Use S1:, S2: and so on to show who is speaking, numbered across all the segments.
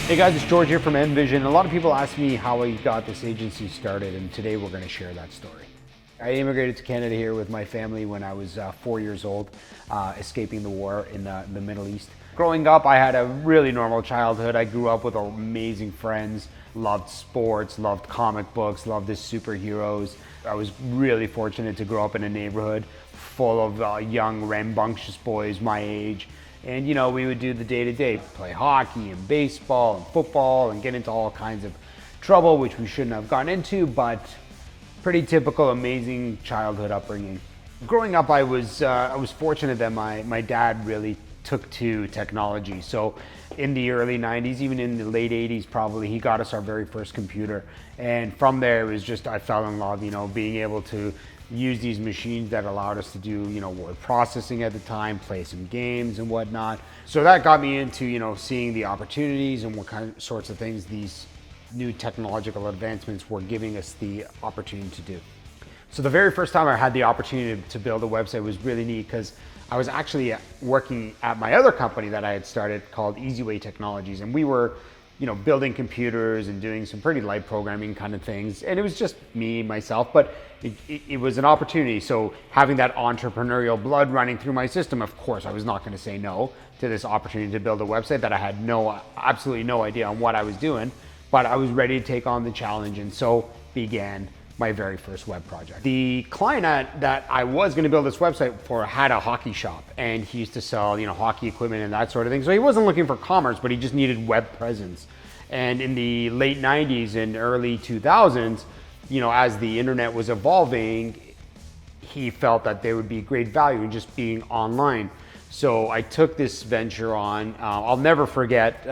S1: Hey guys, it's George here from NVISION. A lot of people ask me how I got this agency started, and today we're going to share that story. I immigrated to Canada here with my family when I was 4 years old, escaping the war in the Middle East. Growing up, I had a really normal childhood. I grew up with amazing friends, loved sports, loved comic books, loved the superheroes. I was really fortunate to grow up in a neighborhood full of young, rambunctious boys my age. And we would do the day-to-day, play hockey and baseball and football and get into all kinds of trouble, which we shouldn't have gotten into, but pretty typical, amazing childhood upbringing. Growing up, I was fortunate that my dad really took to technology. So in the early 90s, even in the late 80s probably, he got us our very first computer. And from there, it was just, I fell in love, being able to use these machines that allowed us to do, word processing at the time, play some games and whatnot. So that got me into, seeing the opportunities and what sorts of things these new technological advancements were giving us the opportunity to do. So the very first time I had the opportunity to build a website was really neat because I was actually working at my other company that I had started called Easyway Technologies, and we were building computers and doing some pretty light programming kind of things. And it was just me, myself, but it was an opportunity. So having that entrepreneurial blood running through my system, of course, I was not going to say no to this opportunity to build a website that I had absolutely no idea on what I was doing, but I was ready to take on the challenge. And so began my very first web project. The client that I was going to build this website for had a hockey shop, and he used to sell, hockey equipment and that sort of thing. So he wasn't looking for commerce, but he just needed web presence. And in the late 90s and early 2000s, as the internet was evolving, he felt that there would be great value in just being online. So I took this venture on. I'll never forget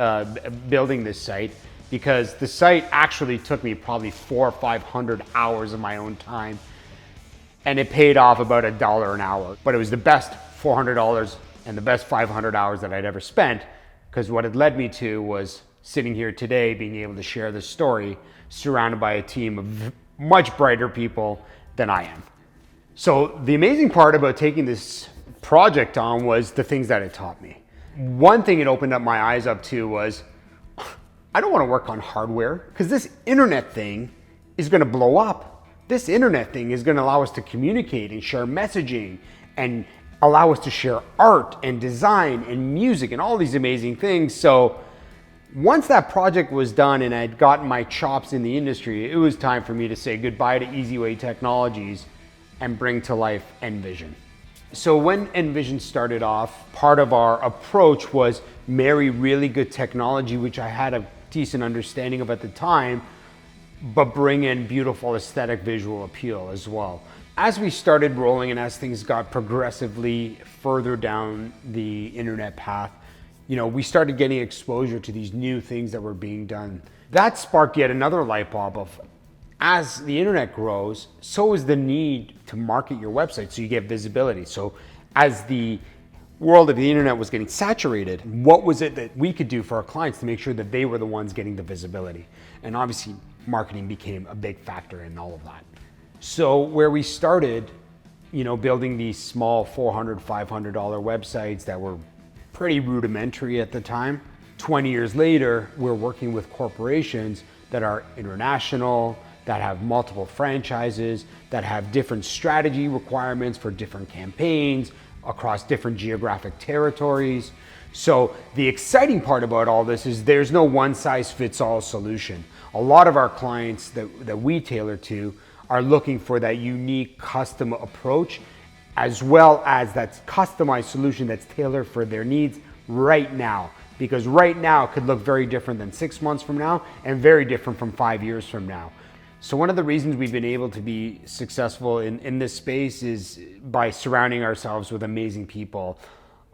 S1: building this site, because the site actually took me probably 400 or 500 hours of my own time, and it paid off about $1 an hour. But it was the best $400 and the best 500 hours that I'd ever spent, because what it led me to was sitting here today, being able to share this story, surrounded by a team of much brighter people than I am. So the amazing part about taking this project on was the things that it taught me. One thing it opened up my eyes up to was, I don't want to work on hardware, because this internet thing is going to blow up. This internet thing is going to allow us to communicate and share messaging and allow us to share art and design and music and all these amazing things. So once that project was done and I'd gotten my chops in the industry, it was time for me to say goodbye to Easyway Technologies and bring to life NVISION. So when NVISION started off, part of our approach was marry really good technology, which I had a decent understanding of at the time, but bring in beautiful aesthetic visual appeal as well. As we started rolling and as things got progressively further down the internet path, we started getting exposure to these new things that were being done. That sparked yet another light bulb of, as the internet grows, so is the need to market your website so you get visibility. So as the world of the internet was getting saturated, what was it that we could do for our clients to make sure that they were the ones getting the visibility? And obviously marketing became a big factor in all of that. So where we started, building these small $400, $500 websites that were pretty rudimentary at the time, 20 years later, we're working with corporations that are international, that have multiple franchises, that have different strategy requirements for different campaigns across different geographic territories. So the exciting part about all this is there's no one-size-fits-all solution. A lot of our clients that we tailor to are looking for that unique custom approach, as well as that customized solution that's tailored for their needs right now. Because right now could look very different than 6 months from now and very different from 5 years from now. So one of the reasons we've been able to be successful in this space is by surrounding ourselves with amazing people.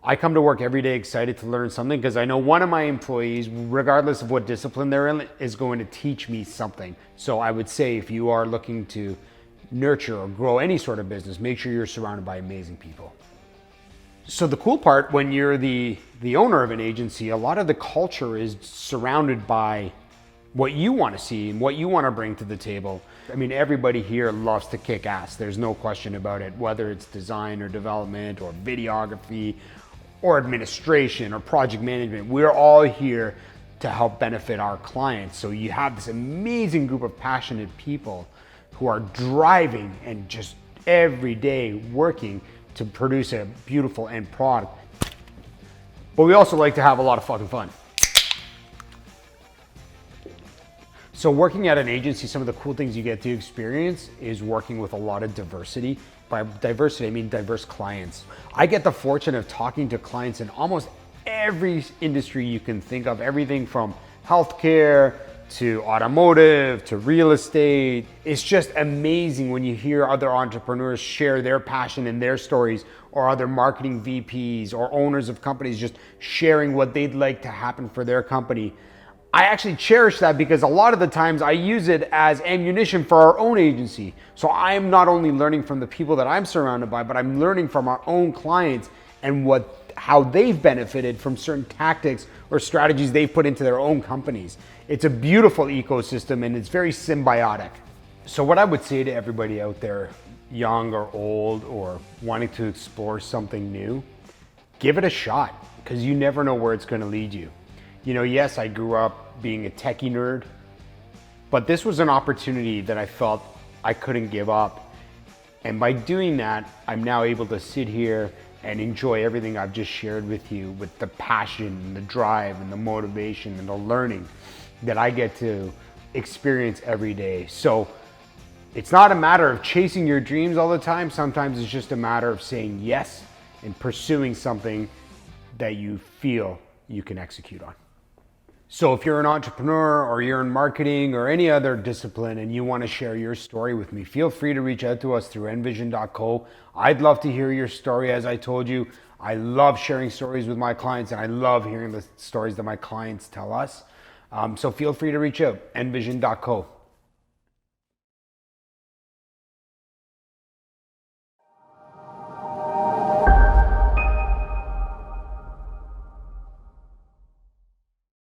S1: I come to work every day excited to learn something, because I know one of my employees, regardless of what discipline they're in, is going to teach me something. So I would say, if you are looking to nurture or grow any sort of business, make sure you're surrounded by amazing people. So the cool part, when you're the owner of an agency, a lot of the culture is surrounded by what you want to see and what you want to bring to the table. I mean, everybody here loves to kick ass. There's no question about it, whether it's design or development or videography or administration or project management. We're all here to help benefit our clients. So you have this amazing group of passionate people who are driving and just every day working to produce a beautiful end product. But we also like to have a lot of fucking fun. So working at an agency, some of the cool things you get to experience is working with a lot of diversity. By diversity, I mean diverse clients. I get the fortune of talking to clients in almost every industry you can think of, everything from healthcare to automotive to real estate. It's just amazing when you hear other entrepreneurs share their passion and their stories, or other marketing VPs or owners of companies just sharing what they'd like to happen for their company. I actually cherish that because a lot of the times I use it as ammunition for our own agency. So I'm not only learning from the people that I'm surrounded by, but I'm learning from our own clients and how they've benefited from certain tactics or strategies they've put into their own companies. It's a beautiful ecosystem and it's very symbiotic. So what I would say to everybody out there, young or old or wanting to explore something new, give it a shot, because you never know where it's going to lead you. You know, yes, I grew up being a techie nerd, but this was an opportunity that I felt I couldn't give up. And by doing that, I'm now able to sit here and enjoy everything I've just shared with you, with the passion and the drive and the motivation and the learning that I get to experience every day. So it's not a matter of chasing your dreams all the time. Sometimes it's just a matter of saying yes and pursuing something that you feel you can execute on. So if you're an entrepreneur or you're in marketing or any other discipline and you want to share your story with me, feel free to reach out to us through NVISION.co. I'd love to hear your story. As I told you, I love sharing stories with my clients and I love hearing the stories that my clients tell us. So feel free to reach out, NVISION.co.